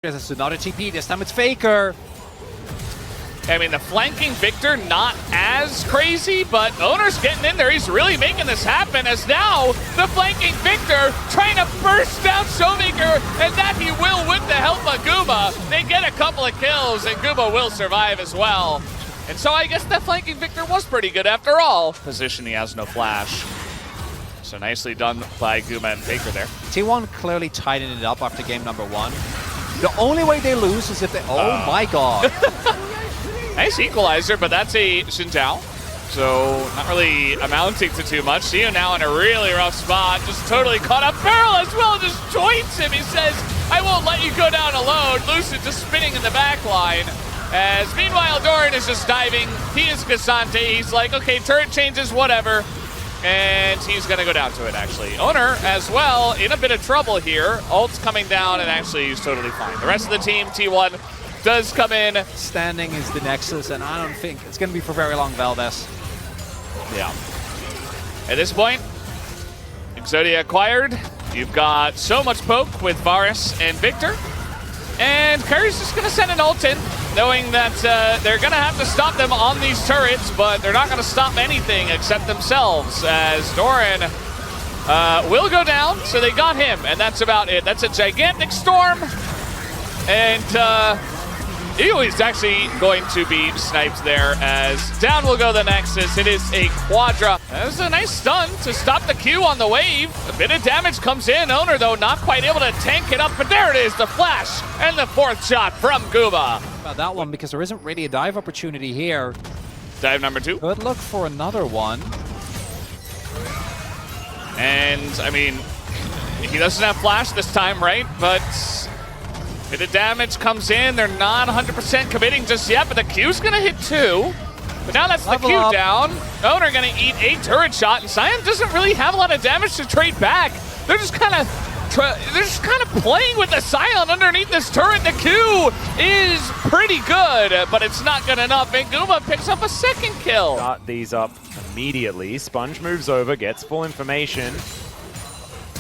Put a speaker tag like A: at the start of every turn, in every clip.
A: There's another TP, this time it's Faker.
B: I mean, the flanking Victor, not as crazy, but Owner's getting in there. He's really making this happen as now the flanking Victor trying to burst down Showmaker, and that he will with the help of Guma. They get a couple of kills, and Guma will survive as well. And so I guess that flanking Victor was pretty good after all. Position, he has no flash. So nicely done by Guma and Faker there.
A: T1 clearly tightened it up after game number 1. The only way they lose is if they... Oh my god.
B: Nice equalizer, but that's a Xin Zhao. So not really amounting to too much. See him now in a really rough spot. Just totally caught up. Feral as well just joins him. He says, I won't let you go down alone. Lucid just spinning in the back line. As meanwhile, Doran is just diving. He is K'Sante. He's like, okay, turret changes, whatever. And he's going to go down to it, actually. Owner, as well, in a bit of trouble here. Ult's coming down, and actually he's totally fine. The rest of the team, T1, does come in.
A: Standing is the Nexus, and I don't think it's going to be for very long, Valdez.
B: Yeah. At this point, Exodia acquired. You've got so much poke with Varus and Victor. And Curry's just going to send an ult in, knowing that they're going to have to stop them on these turrets, but they're not going to stop anything except themselves, as Doran will go down, so they got him, and that's about it. That's a gigantic storm, and Ew is actually going to be sniped there, as down will go the Nexus. It is a Quadra. That was a nice stun to stop the Q on the wave. A bit of damage comes in. Owner, though, not quite able to tank it up, but there it is, the flash, and the fourth shot from Guma.
A: About that one, because there isn't really a dive opportunity here.
B: Dive number 2.
A: Could look for another one.
B: And, I mean, he doesn't have flash this time, right? But bit of damage comes in. They're not 100% committing just yet, but the Q's going to hit 2. But now that's the Q down. Owner going to eat a turret shot, and Sion doesn't really have a lot of damage to trade back. They're just kind of playing with the Sion underneath this turret. The Q is pretty good, but it's not good enough, and Guma picks up a second kill.
C: Start these up immediately. Sponge moves over, gets full information.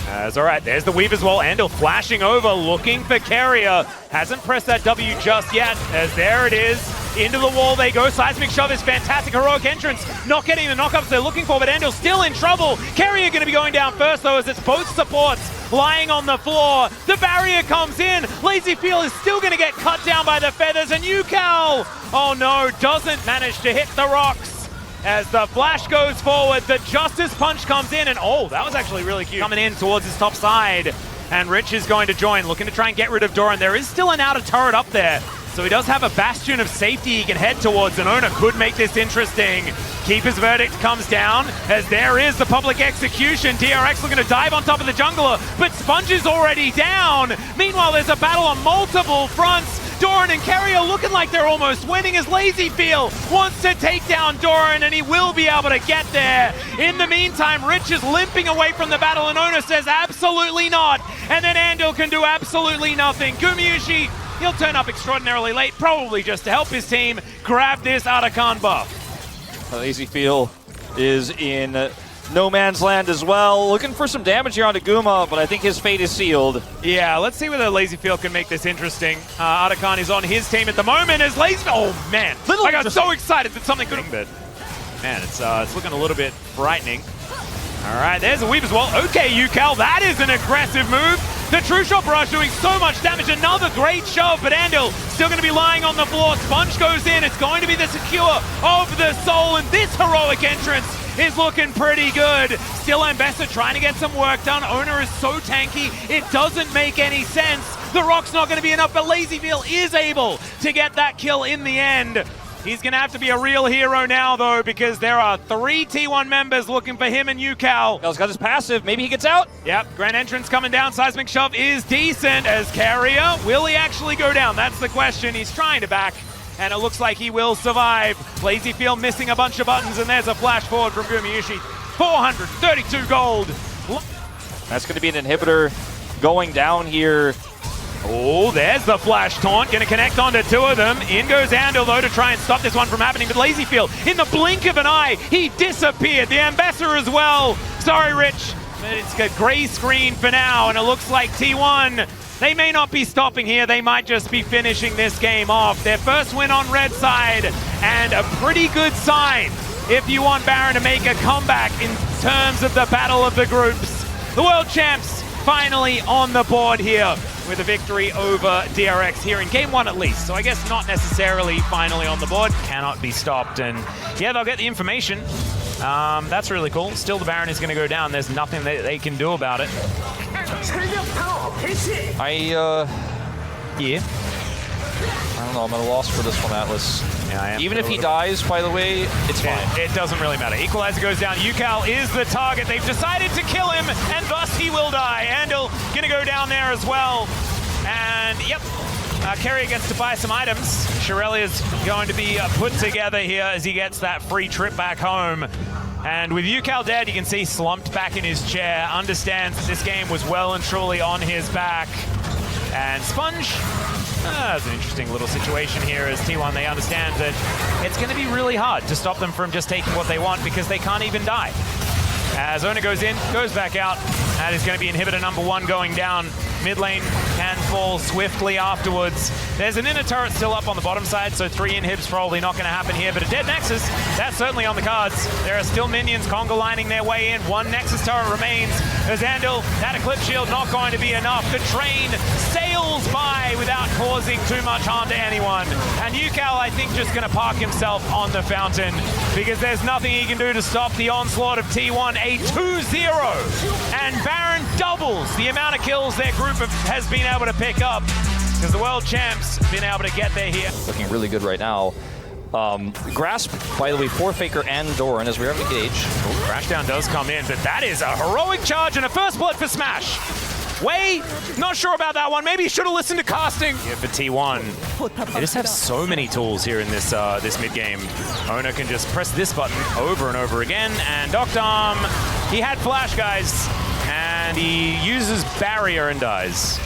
C: All right, there's the weave as well. Andal flashing over, looking for Carrier. Hasn't pressed that W just yet, as there it is. Into the wall they go. Seismic Shove is fantastic. Heroic entrance. Not getting the knockups they're looking for, but Andal still in trouble. Carrier going to be going down first, though, as it's both supports lying on the floor. The barrier comes in. LazyFeel is still going to get cut down by the feathers, and UCAL, oh no, doesn't manage to hit the rocks. As the flash goes forward, the Justice Punch comes in, and oh, that was actually really cute. Coming in towards his top side, and Rich is going to join, looking to try and get rid of Doran. There is still an outer turret up there, so he does have a bastion of safety he can head towards, and Owner could make this interesting. Keeper's Verdict comes down, as there is the public execution. DRX looking to dive on top of the jungler, but Sponge is already down. Meanwhile, there's a battle on multiple fronts. Doran and Carrier looking like they're almost winning, as LazyFeel wants to take down Doran, and he will be able to get there. In the meantime, Rich is limping away from the battle, and Owner says absolutely not. And then Andal can do absolutely nothing. Gumayusi, he'll turn up extraordinarily late, probably just to help his team grab this Arakan buff.
D: LazyFeel is in no man's land as well. Looking for some damage here onto Guma, but I think his fate is sealed.
C: Yeah, let's see whether LazyFeel can make this interesting. Arakan is on his team at the moment as LazyFeel. Oh man, I got so excited that something could. But man, it's looking a little bit frightening. All right, there's a weave as well. Okay, UCAL, that is an aggressive move. The True Shot Barrage doing so much damage. Another great shove, but Andal still going to be lying on the floor. Sponge goes in. It's going to be the secure of the soul, and this heroic entrance is looking pretty good. Still Ambessa trying to get some work done. Owner is so tanky, it doesn't make any sense. The rock's not going to be enough, but LazyFeel is able to get that kill in the end. He's going to have to be a real hero now, though, because there are 3 T1 members looking for him and UCAL.
D: He's got his passive. Maybe he gets out.
C: Yep, Grand Entrance coming down. Seismic Shove is decent as Carrier. Will he actually go down? That's the question. He's trying to back, and it looks like he will survive. LazyFeel missing a bunch of buttons, and there's a flash forward from Gumayusi. 432 gold.
D: That's going to be an inhibitor going down here.
C: Oh, there's the flash taunt. Going to connect onto 2 of them. In goes Andal, though, to try and stop this one from happening. But LazyFeel, in the blink of an eye, he disappeared. The Ambassador as well. Sorry, Rich. It's a gray screen for now, and it looks like T1 They may not be stopping here. They might just be finishing this game off. Their first win on red side, and a pretty good sign if you want Baron to make a comeback in terms of the battle of the groups. The world champs finally on the board here with a victory over DRX here in game 1 at least. So I guess not necessarily finally on the board. Cannot be stopped, and yeah, they'll get the information. That's really cool. Still, the Baron is going to go down. There's nothing that they can do about it.
D: Yeah. I don't know, I'm at a loss for this one, Atlas.
C: Yeah, I am.
D: Even if he dies, by the way, it's fine.
C: It doesn't really matter. Equalizer goes down. Yukal is the target. They've decided to kill him, and thus he will die. Andal gonna go down there as well. And yep, Keria gets to buy some items. Shirelia's going to be put together here as he gets that free trip back home. And with Yukal dead, you can see slumped back in his chair, understands that this game was well and truly on his back. And Sponge, that's an interesting little situation here as T1, they understand that it's going to be really hard to stop them from just taking what they want because they can't even die. As Ona goes in, goes back out, that is going to be inhibitor number 1 going down. Mid lane can fall swiftly afterwards. There's an inner turret still up on the bottom side, so 3 inhibs probably not going to happen here, but a dead Nexus, that's certainly on the cards. There are still minions Conga lining their way in. 1 Nexus turret remains. As Andal, that Eclipse Shield not going to be enough. The train sails by without causing too much harm to anyone. And Yukal, I think, just going to park himself on the fountain because there's nothing he can do to stop the onslaught of T1. A 2-0. And Baron doubles the amount of kills their group has been able to pick up because the world champs been able to get there here.
D: Looking really good right now. Grasp, by the way, for Faker and Doran as we are engaged.
C: Crashdown does come in, but that is a heroic charge and a first blood for Smash. Wei, not sure about that one. Maybe he should have listened to casting. Yeah, for T1. They just have so many tools here in this this mid game. Ona can just press this button over and over again, and Doctom, he had flash, guys, and he uses barrier and dies.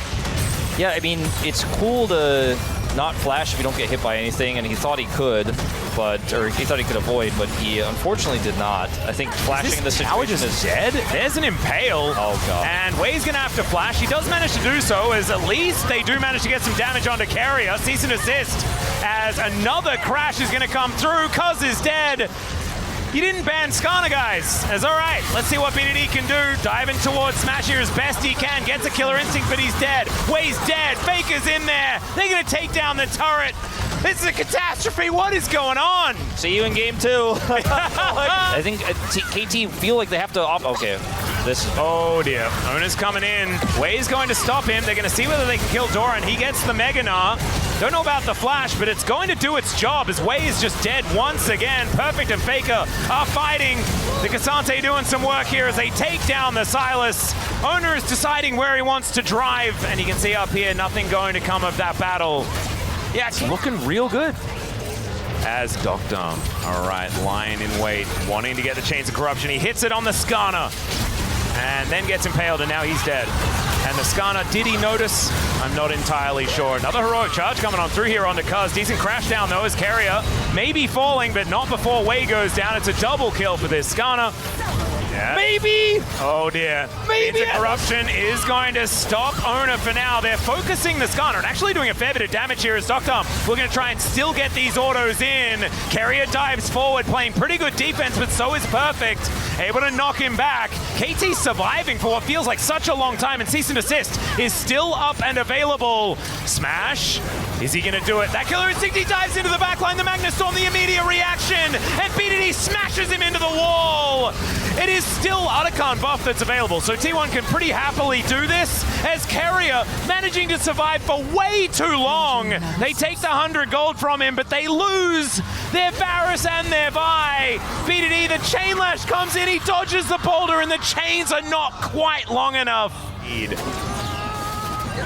D: Yeah, I mean, it's cool to not flash if you don't get hit by anything, and he thought he could, or he thought he could avoid, but he unfortunately did not. I think flashing in this situation is
C: dead. There's an Impale.
D: Oh, God.
C: And Wei's gonna have to flash. He does manage to do so, as at least they do manage to get some damage onto Keria. Cease and desist, as another crash is gonna come through. Cuz is dead. You didn't ban Skarner, guys. As all right, let's see what BDD can do. Diving towards Smash here as best he can. Gets a killer instinct, but he's dead. Wei's dead. Faker's in there. They're gonna take down the turret. This is a catastrophe. What is going on?
D: See you in game 2. I think KT feel like they have to okay. This is
C: oh dear. Ona's coming in. Wei's going to stop him. They're going to see whether they can kill Doran. He gets the Mega Gnar. Don't know about the flash, but it's going to do its job as Wei is just dead once again. Perfect and Faker are fighting. The K'Sante doing some work here as they take down the Sylas. Ona is deciding where he wants to drive, and you can see up here nothing going to come of that battle. Yeah, it's looking real good. As Doctom, all right, lying in wait, wanting to get the Chains of Corruption. He hits it on the Skarner and then gets impaled, and now he's dead. And the Skarner, did he notice? I'm not entirely sure. Another heroic charge coming on through here onto Cuz. Decent crash down though as Keria may be falling, but not before Wei goes down. It's a double kill for this Skarner. Yeah. Maybe! Oh dear. Maybe! Chains of Corruption is going to stop Ona for now. They're focusing the Skarner and actually doing a fair bit of damage here as Doctom. We're going to try and still get these autos in. Keria dives forward, playing pretty good defense, but so is Perfect. Able to knock him back. KT surviving for what feels like such a long time, and Cease and Desist is still up and available. Smash. Is he going to do it? That killer instinct, he dives into the backline. The Magnustorm, the immediate reaction, and BDD smashes him into the wall. It is still Otacon buff that's available, so T1 can pretty happily do this, as Keria managing to survive for way too long. They take the 100 gold from him, but they lose their Varus and their Vi. BDD, the Chain Lash comes in, he dodges the boulder, and the chains are not quite long enough.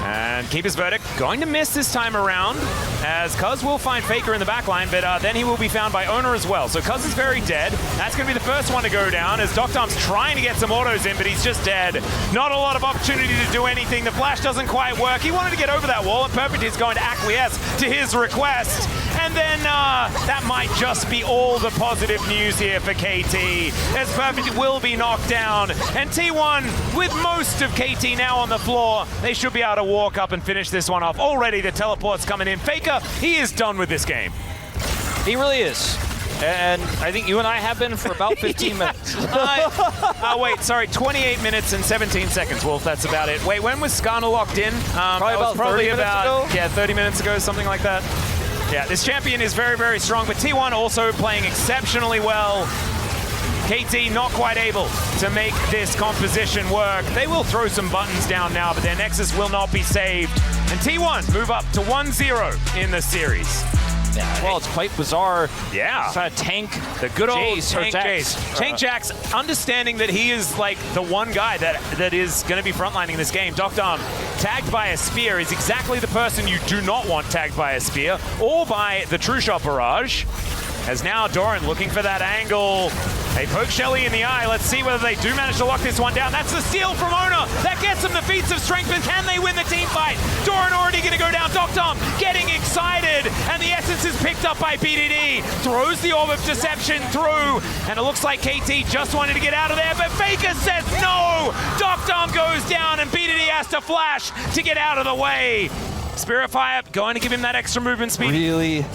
C: And Keeper's Verdict going to miss this time around, as Cuz will find Faker in the backline, but then he will be found by Ona as well. So Cuz is very dead. That's going to be the first one to go down, as Doctom's trying to get some autos in, but he's just dead. Not a lot of opportunity to do anything. The flash doesn't quite work. He wanted to get over that wall, and Perfect is going to acquiesce to his request. And And then that might just be all the positive news here for KT, as Perfect will be knocked down. And T1, with most of KT now on the floor, they should be able to walk up and finish this one off. Already the teleport's coming in. Faker, he is done with this game.
D: He really is. And I think you and I have been for about 15 minutes.
C: Wait, sorry, 28 minutes and 17 seconds, Wolf, that's about it. Wait, when was Skarner locked in?
D: Probably about 30 minutes ago?
C: Yeah, 30 minutes ago, something like that. Yeah, this champion is very, very strong, but T1 also playing exceptionally well. KT not quite able to make this composition work. They will throw some buttons down now, but their Nexus will not be saved. And T1 move up to 1-0 in the series.
D: Yeah, well, it's quite bizarre.
C: Yeah.
D: Trying to tank
C: the good old
D: Jace,
C: Tank
D: Jax.
C: Jace. Tank Jax, understanding that he is like the one guy that is going to be frontlining this game. Dr. tagged by a spear is exactly the person you do not want tagged by a spear or by the True Shot Barrage. As now Doran looking for that angle. They poke Shelly in the eye. Let's see whether they do manage to lock this one down. That's the steal from Ona. That gets them the feats of strength, but can they win the team fight? Doran already going to go down. Dr. getting excited, and the essence is picked up by BDD. Throws the Orb of Deception through, and it looks like KT just wanted to get out of there, but Faker says no! Dr. goes down, and BDD has to flash to get out of the way. Spirit Fire going to give him that extra movement speed.
D: Really?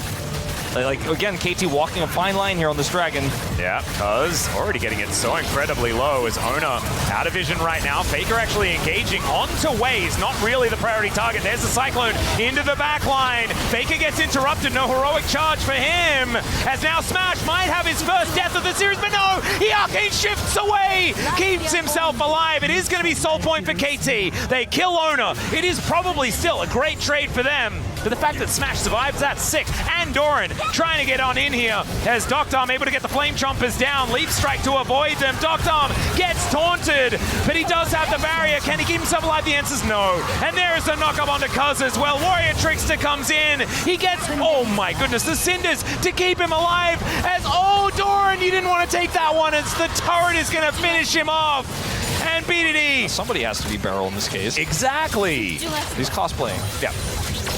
D: Like, again, KT walking a fine line here on this Dragon.
C: Yeah, Cuz already getting it so incredibly low as Ona out of vision right now. Faker actually engaging onto Waze, not really the priority target. There's the Cyclone into the back line. Faker gets interrupted, no heroic charge for him. As now Smash might have his first death of the series, but no, he arcane shifts away, keeps himself alive. It is going to be soul point for KT. They kill Ona. It is probably still a great trade for them. But the fact that Smash survives, that's sick. And Doran trying to get on in here as Doctom able to get the Flame Chompers down. Leap Strike to avoid them. Doctom gets taunted, but he does have the barrier. Can he keep himself alive? The answer's no. And there's the knock up onto Cuz as well. Warrior Trickster comes in. He gets, oh my goodness, the Cinders to keep him alive as, oh, Doran, you didn't want to take that one as the turret is going to finish him off. And BDD.
D: Somebody has to be Beryl in this case.
C: Exactly.
D: He's cosplaying.
C: Yeah.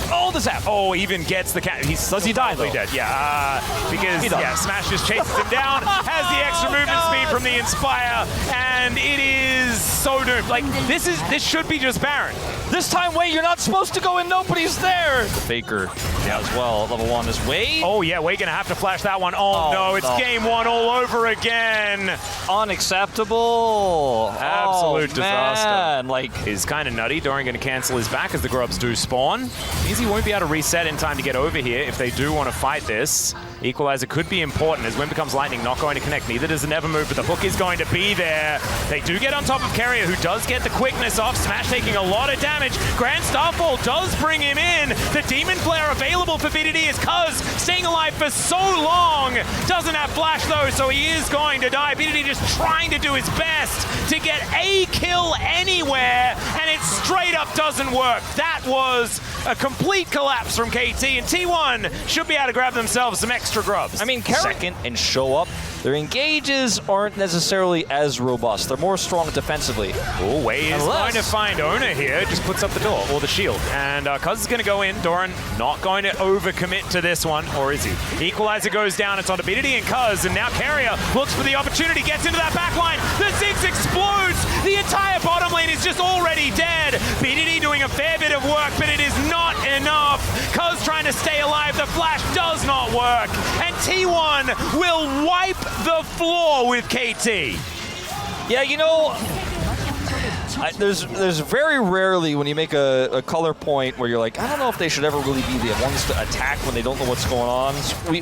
D: Oh, the zap.
C: Oh, even gets the cat. Does he die though? Dead. Yeah, because Smash just chases him down, has the extra movement speed from the Inspire, and it is so doomed. Like this should be just Baron.
D: This time, Wei, you're not supposed to go in. Nobody's there. Faker, as well. Level 1 is Wei.
C: Oh yeah, Wei gonna have to flash that one. Oh no, it's game 1 all over again.
D: Unacceptable.
C: Absolute disaster.
D: Man. Like,
C: is kind of nutty. Doran gonna cancel his back as the Grubs do spawn. He won't be able to reset in time to get over here if they do want to fight this. Equalizer could be important as Wind becomes Lightning, not going to connect. Neither does the Never Move, but the hook is going to be there. They do get on top of Carrier, who does get the quickness off. Smash taking a lot of damage. Grand Starfall does bring him in. The Demon Flare available for BDD is Cuz staying alive for so long. Doesn't have Flash though, so he is going to die. BDD just trying to do his best to get a kill anywhere, and it straight up doesn't work. That was a complete collapse from KT, and T1 should be able to grab themselves some extra grubs.
D: I mean, second and show up. Their engages aren't necessarily as robust. They're more strong defensively.
C: Oh, Wei is going to find Ona here. Just puts up the door, or the shield. And Cuz is going to go in. Doran not going to overcommit to this one, or is he? Equalizer goes down. It's onto BDD and Cuz, and now Carrier looks for the opportunity, gets into that backline. The Ziggs explodes. The entire bottom lane is just already dead. BDD doing a fair bit of work, but it is not enough. Cuz trying to stay alive. The flash does not work. And T1 will wipe the floor with KT.
D: Yeah, you know, there's very rarely when you make a color point where you're like, I don't know if they should ever really be the ones to attack when they don't know what's going on.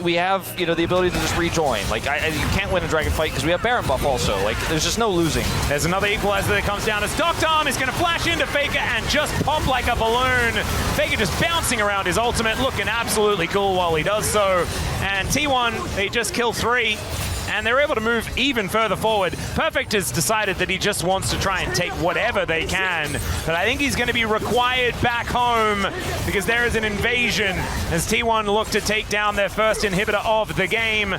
D: We have, you know, the ability to just rejoin. Like, you can't win a Dragon fight because we have Baron buff also. Like, there's just no losing.
C: There's another equalizer that comes down as Doctom is going to flash into Faker and just pop like a balloon. Faker just bouncing around his ultimate, looking absolutely cool while he does so. And T1, they just kill 3. And they're able to move even further forward. Perfect has decided that he just wants to try and take whatever they can. But I think he's going to be required back home because there is an invasion as T1 look to take down their first inhibitor of the game.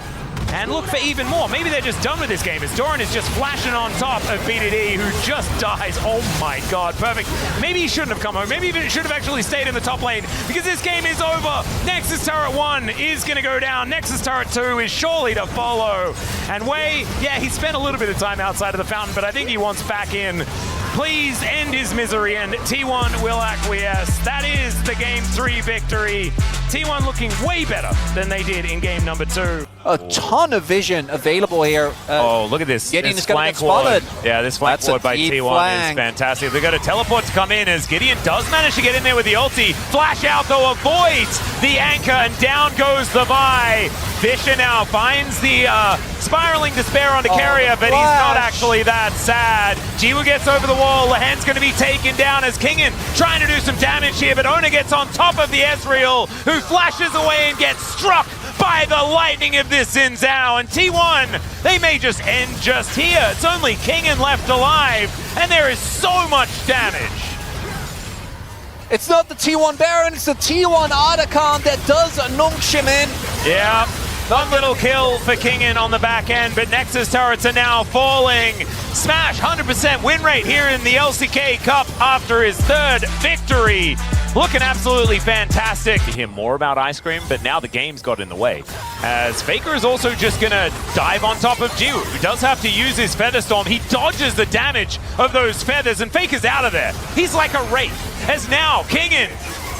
C: and look for even more. Maybe they're just done with this game as Doran is just flashing on top of BDD, who just dies. Oh my god, perfect. Maybe he shouldn't have come home. Maybe he should have actually stayed in the top lane because this game is over. Nexus Turret 1 is going to go down. Nexus Turret 2 is surely to follow. And Wei, yeah, he spent a little bit of time outside of the fountain, but I think he wants back in. Please end his misery, and T1 will acquiesce. That is the Game 3 victory. T1 looking way better than they did in game number 2.
A: A ton of vision available here.
C: Oh, look at this.
A: Gideon
C: This
A: is going to
C: flank
A: get
C: ward.
A: spotted.
C: Yeah, this flank
A: That's a
C: ward by
A: deep
C: T1
A: flank.
C: is fantastic. They've got a teleport to come in as Gideon does manage to get in there with the ulti. Flash out, though, avoids the anchor, and down goes the Vi. Fisher now finds the spiraling despair onto Carrier, but he's not
A: flash.
C: actually that sad. Jiwoo gets over the wall. Lahen's going to be taken down as Kingen trying to do some damage here, but Ona gets on top of the Ezreal, who flashes away and gets struck by the lightning of this Xin Zhao. And T1, they may just end just here. It's only Kingen left alive, and there is so much damage.
A: It's not the T1 Baron, it's the T1 Otacon that does Nongshim in.
C: Yeah, one little kill for Kingen on the back end, but Nexus turrets are now falling. Smash 100% win rate here in the LCK Cup after his 3rd victory. Looking absolutely fantastic. To hear more about Ice Cream, but now the game's got in the way. As Faker is also just gonna dive on top of Jiwoo, who does have to use his Feather Storm. He dodges the damage of those feathers, and Faker's out of there. He's like a wraith. As now, Kingen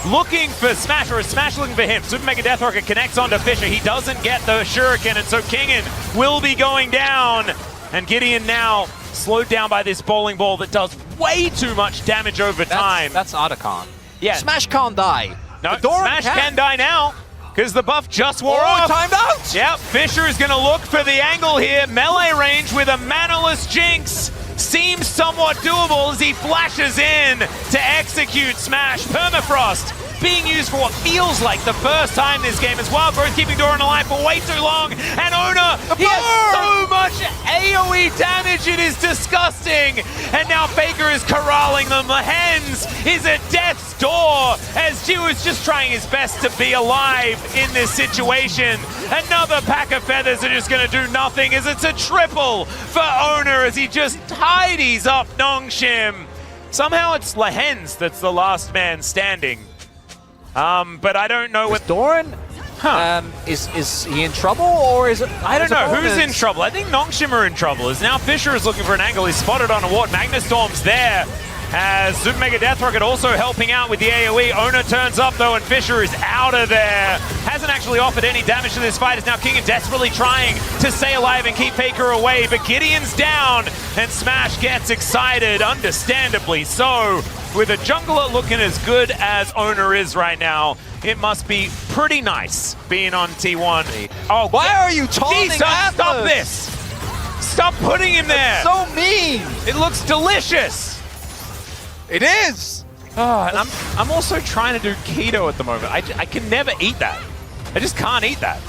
C: looking for Smash, or is Smash looking for him? Super Mega Death Rocket connects onto Fisher. He doesn't get the Shuriken, and so Kingen will be going down. And Gideon now slowed down by this bowling ball that does way too much damage over time.
A: That's Otacon.
C: Yeah.
A: Smash can't die.
C: No,
A: Doran
C: Smash can die now, because the buff just wore
A: Oh,
C: off.
A: timed out!
C: Yep, Fisher is going to look for the angle here. Melee range with a Manaless Jinx seems somewhat doable as he flashes in to execute Smash. Permafrost being used for what feels like the first time this game as well. Both keeping Doran alive for way too long. And Ona, he has so much AoE damage, it is disgusting. And now Faker is corralling them. Lahens is at death's door as Jiwoo is just trying his best to be alive in this situation. Another pack of feathers are just going to do nothing as it's a triple for Ona as he just tidies up Nongshim. Somehow it's Lahens that's the last man standing. But I don't know what
A: Doran? Is he in trouble, or is it?
C: I don't know who's in trouble. I think Nongshim are in trouble. As now Fisher is looking for an angle. He's spotted on a ward. Magnastorm's there. As Super Mega Death Rocket also helping out with the AoE. Ona turns up though, and Fisher is out of there. Hasn't actually offered any damage to this fight. As now Kingen desperately trying to stay alive and keep Faker away. But Gideon's down, and Smash gets excited, understandably so. With a jungler looking as good as Ona is right now, it must be pretty nice being on T1. Oh,
A: Why are you taunting
C: Jesus,
A: Atlas?
C: stop this! Stop putting him there!
A: So mean!
C: It looks delicious!
A: It is!
C: Oh, and I'm also trying to do keto at the moment. I can never eat that. I just can't eat that.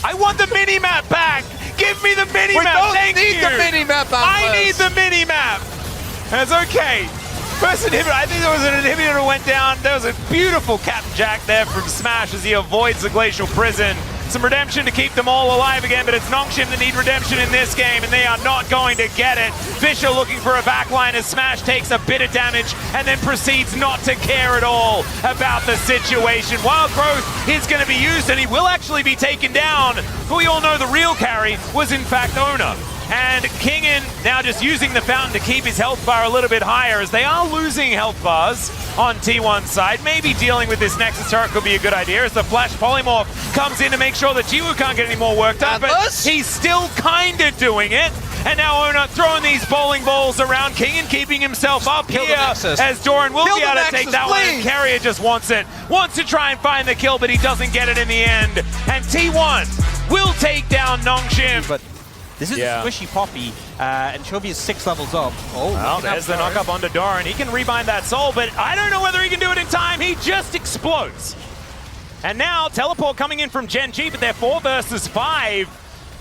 C: I want the mini-map back! Give me the mini-map!
A: We don't
C: Thank
A: need
C: you.
A: the mini-map,
C: I
A: Atlas.
C: need the mini-map! That's okay. First inhibitor, I think there was an inhibitor that went down. There was a beautiful Captain Jack there from Smash as he avoids the Glacial Prison. Some redemption to keep them all alive again, but it's Nongshim that need redemption in this game, and they are not going to get it. Fisher looking for a backline as Smash takes a bit of damage and then proceeds not to care at all about the situation. Wild Growth is going to be used, and he will actually be taken down. But we all know the real carry was in fact Ona. And Kingen now just using the fountain to keep his health bar a little bit higher as they are losing health bars on T1's side. Maybe dealing with this Nexus turret could be a good idea as the Flash Polymorph comes in to make sure that Jiwoo can't get any more work done, but he's still kind of doing it. And now Ona throwing these bowling balls around. Kingen keeping himself up
A: Kill the
C: here
A: Nexus.
C: as Doran will
A: Kill
C: be able
A: the
C: to take
A: Nexus,
C: that one. And
A: please.
C: Carrier just wants it. Wants to try and find the kill, but he doesn't get it in the end. And T1 will take down Nongshim.
E: But this is
C: Yeah.
E: Squishy Poppy, and Chovy is 6 levels up. Oh,
C: Well, there's the knock up onto Doran. He can rebind that soul, but I don't know whether he can do it in time. He just explodes. And now, teleport coming in from Gen G, but they're 4 versus 5.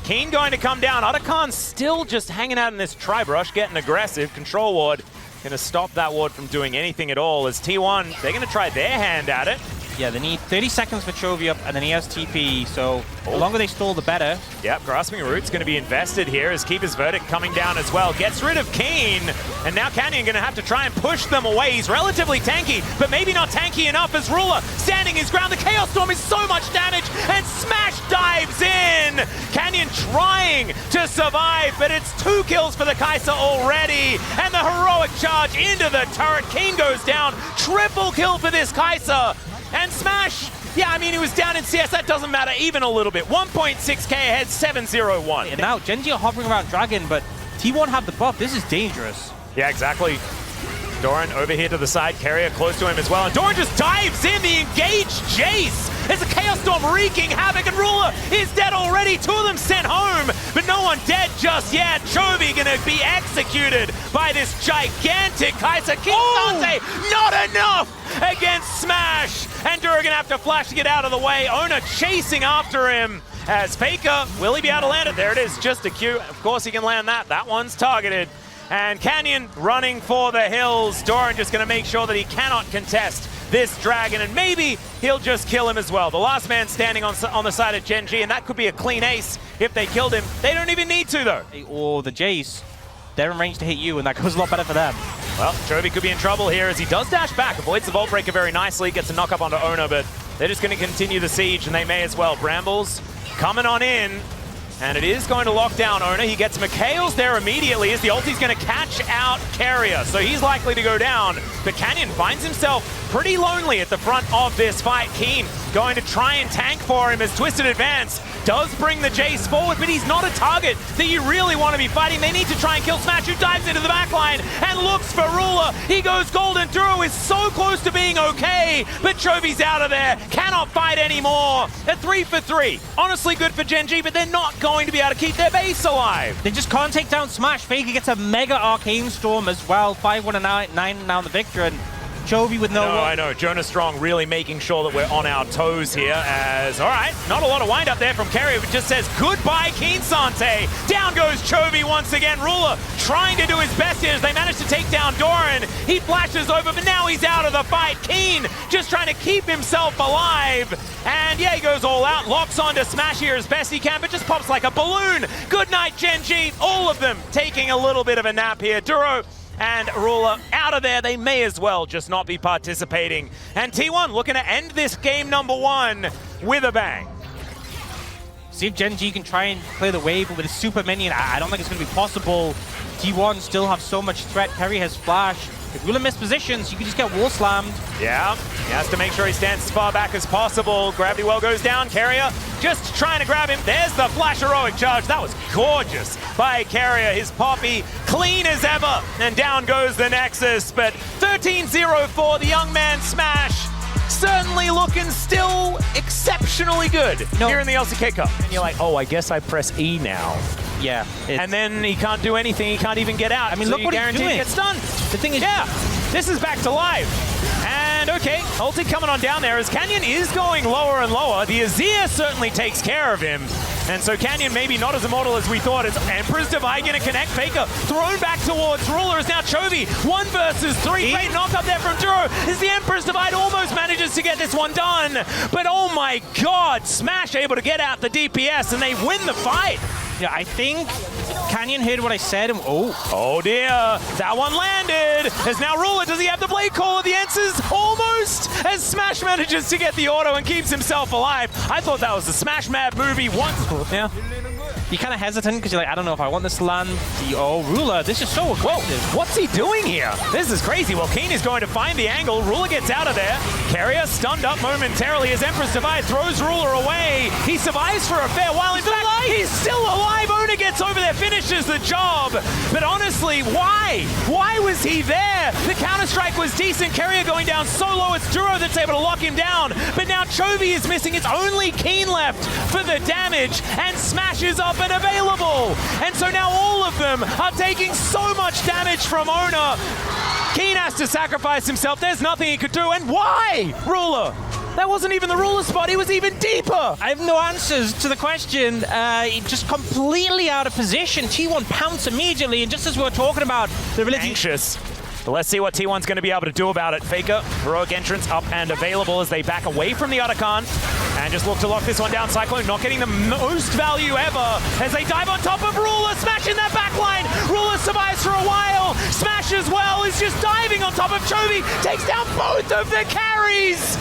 C: Keen going to come down. Otacon still just hanging out in this Tri-Brush, getting aggressive. Control Ward going to stop that ward from doing anything at all as T1, they're going to try their hand at it.
E: Yeah, they need 30 seconds for Chovy up, and then he has TP, so the longer they stall, the better.
C: Yep, Grasping Root's going to be invested here as Keeper's Verdict coming down as well. Gets rid of Keen, and now Canyon going to have to try and push them away. He's relatively tanky, but maybe not tanky enough as Ruler standing his ground. The Chaos Storm is so much damage, and Smash dives in! Canyon trying to survive, but it's 2 kills for the Kai'Sa already, and the heroic charge into the turret. Keen goes down, triple kill for this Kai'Sa. And Smash, yeah, I mean, he was down in CS, that doesn't matter even a little bit. 1.6k ahead, 7-0-1.
E: And now Gen.G are hovering around Dragon, but T1 have the buff. This is dangerous.
C: Yeah, exactly. Doran over here to the side, Carrier close to him as well, and Doran just dives in the engaged Jace. There's a Chaos Storm wreaking havoc, and Ruler is dead already. 2 of them sent home, but no one dead just yet. Chovy gonna be executed by this gigantic Kai'Sa. King Sante, not enough against Smash, and Dura gonna have to flash to get out of the way. Ona chasing after him. As Faker, will he be able to land it? There it is, just a Q. Of course he can land that. That one's targeted. And Canyon running for the hills. Doran just going to make sure that he cannot contest this Dragon, and maybe he'll just kill him as well. The last man standing on the side of Gen.G, and that could be a clean ace if they killed him. They don't even need to, though.
E: Or the Jace, they're in range to hit you, and that goes a lot better for them.
C: Well, Chovy could be in trouble here as he does dash back, avoids the Vault Breaker very nicely, gets a knock up onto Ona, but they're just going to continue the siege, and they may as well. Brambles coming on in. And it is going to lock down Ona. He gets Mikhail's there immediately as the ulti's going to catch out Carrier. So he's likely to go down. But Canyon finds himself pretty lonely at the front of this fight. Keen going to try and tank for him as Twisted Advance does bring the Jace forward, but he's not a target that you really want to be fighting. They need to try and kill Smash, who dives into the backline and looks for Ruler. He goes golden. Duro is so close to being okay, but Chovy's out of there. Cannot fight anymore. A 3 for 3. Honestly good for Gen.G, but they're not going to be able to keep their base alive.
E: They just can't take down Smash. Faker gets a mega Arcane Storm as well. 5-1-9 now in the victor, and Chovy with no...
C: I know. Jonah Strong really making sure that we're on our toes here as, all right, not a lot of wind up there from Carrier, who just says goodbye, Keen Sante. Down goes Chovy once again. Ruler trying to do his best here as they manage to take down Doran. He flashes over, but now he's out of the fight. Keen just trying to keep himself alive. And yeah, he goes all out, locks onto Smash here as best he can, but just pops like a balloon. Good night, Gen.G. All of them taking a little bit of a nap here. Duro and Ruler out of there. They may as well just not be participating. And T1 looking to end this game number 1 with a bang.
E: See if Gen.G can try and clear the wave, but with a super minion, I don't think it's going to be possible. T1 still have so much threat. Perry has flash. If Ruler miss positions, you can just get wall slammed.
C: Yeah, he has to make sure he stands as far back as possible. Gravity Well goes down. Carrier just trying to grab him. There's the flash heroic charge. That was gorgeous by Carrier. His Poppy clean as ever. And down goes the Nexus. But 13-0 for the young man Smash. Certainly looking still exceptionally good here in the LCK Cup. And you're like, oh, I guess I press E now.
E: Yeah.
C: And then he can't do anything. He can't even get out.
E: I mean,
C: so
E: look
C: you
E: what he's
C: guarantee
E: doing.
C: He gets stunned.
E: The thing is,
C: Yeah, this is back to live. And okay, ulti coming on down there as Canyon is going lower and lower. The Azir certainly takes care of him. And so Canyon maybe not as immortal as we thought. As Emperor's Divide going to connect. Faker thrown back towards Ruler is now Chovy. 1 versus 3. Great knock up there from Duro as the Emperor's Divide almost manages to get this one done. But oh my god, Smash able to get out the DPS and they win the fight.
E: yeah, I think Canyon heard what I said. And,
C: Oh dear, that one landed. As now Ruler, does he have the Blade Caller? The answer's almost, as Smash manages to get the auto and keeps himself alive. I thought that was the Smash Mad movie once.
E: yeah. You're kind of hesitant because you're like, I don't know if I want this to land. Ruler, this is so aggressive.
C: What's he doing here? This is crazy. Well, Keen is going to find the angle. Ruler gets out of there. Carrier stunned up momentarily as Empress Divide throws Ruler away. He survives for a fair while. In fact, he's still alive. Ona gets over there, finishes the job. But honestly, why? Why was he there? The counter-strike was decent. Carrier going down so low, it's Duro that's able to lock him down. But now Chovy is missing. It's only Keen left for the damage, and Smash is up and available. And so now all of them are taking so much damage from Ona. Keen has to sacrifice himself. There's nothing he could do. And why, Ruler? That wasn't even the Ruler spot. He was even deeper.
E: I have no answers to the question. Just completely out of position. T1 pounce immediately, and just as we were talking about the ability...
C: Anxious. But let's see what T1's going to be able to do about it. Faker, heroic entrance up and available as they back away from the Otacon and just look to lock this one down. Cyclone not getting the most value ever as they dive on top of Ruler, smashing that backline. Ruler survives for a while. Smash as well is just diving on top of Chovy, takes down both of the carries.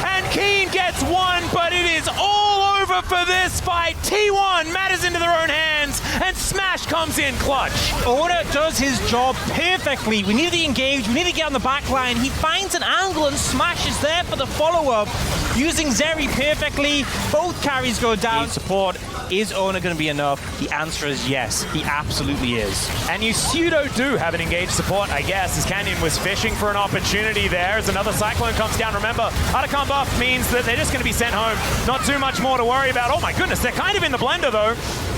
C: And Keen gets one, but it is all over for this fight. T1 matters into their own hands, and Smash comes in clutch.
E: Oda does his job perfectly. We need to engage, we need to get on the back line. He finds an angle and Smash is there for the follow-up. Using Zeri perfectly, both carries go down. Support, is Ona going to be enough? The answer is yes, he absolutely is.
C: And you pseudo do have an engaged support, I guess, as Canyon was fishing for an opportunity there as another Cyclone comes down. Remember, Otacon buff means that they're just going to be sent home. Not too much more to worry about. Oh my goodness, they're kind of in the blender though,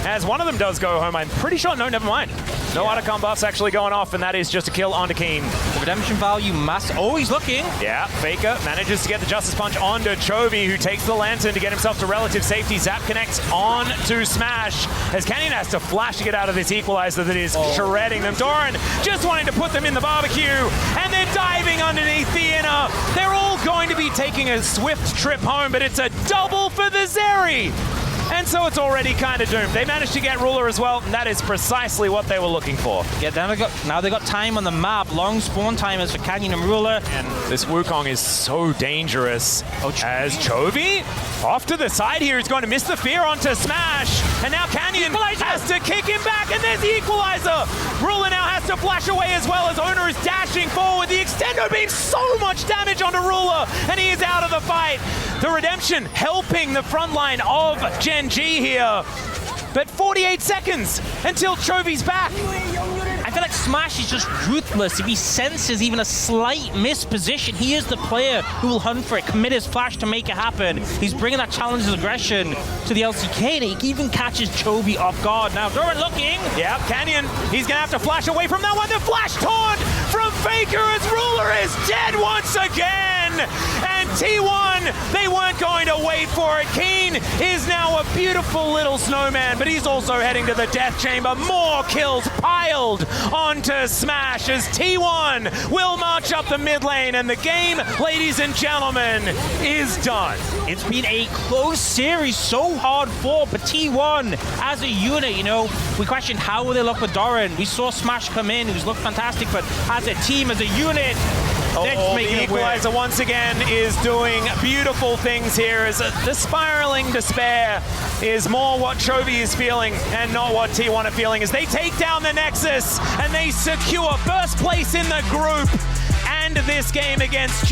C: as one of them does go home. I'm pretty sure, no, never mind. No Otacon buffs actually going off, and that is just a kill onto Keen.
E: The redemption value must, oh, he's looking.
C: Yeah, Faker manages to get the Justice Punch onto Chovy, who takes the Lantern to get himself to relative safety. Zap connects on to Smash, as Canyon has to flash to get out of this equalizer that is shredding them. Doran just wanting to put them in the barbecue, and they're diving underneath the inner. They're all going to be taking a swift trip home, but it's a double for the Zeri. And so it's already kind of doomed. They managed to get Ruler as well, and that is precisely what they were looking for.
E: Yeah, now they got time on the map. Long spawn timers for Canyon and Ruler.
C: And this Wukong is so dangerous. As Chovy, off to the side here, he's going to miss the fear onto Smash. And now Canyon has to kick him back, and there's the equalizer. Ruler now has to flash away as well as Owner is dashing forward. The extendo beam, so much damage onto Ruler, and he is out of the fight. The redemption helping the front line of Gen G here. But 48 seconds until Chovy's back.
E: I feel like Smash is just ruthless. If he senses even a slight misposition, he is the player who will hunt for it, commit his flash to make it happen. He's bringing that challenge's aggression to the LCK, and he even catches Chovy off guard. Now, Doran looking.
C: Yep, Canyon, he's gonna have to flash away from that one. The flash taunt from Faker as Ruler is dead once again. And T1, they weren't going to wait for it. Keen is now a beautiful little snowman, but he's also heading to the death chamber. More kills piled onto Smash as T1 will march up the mid lane, and the game, ladies and gentlemen, is done.
E: It's been a close series, so hard fought, but T1 as a unit, you know, we questioned how will they look with Doran. We saw Smash come in, who's looked fantastic, but as a team, as a unit, they're just making
C: the
E: it work.
C: equalizer once again is doing beautiful things here as the spiraling despair is more what Chovy is feeling and not what T1 are feeling as they take down the Nexus and they secure first place in the group and this game against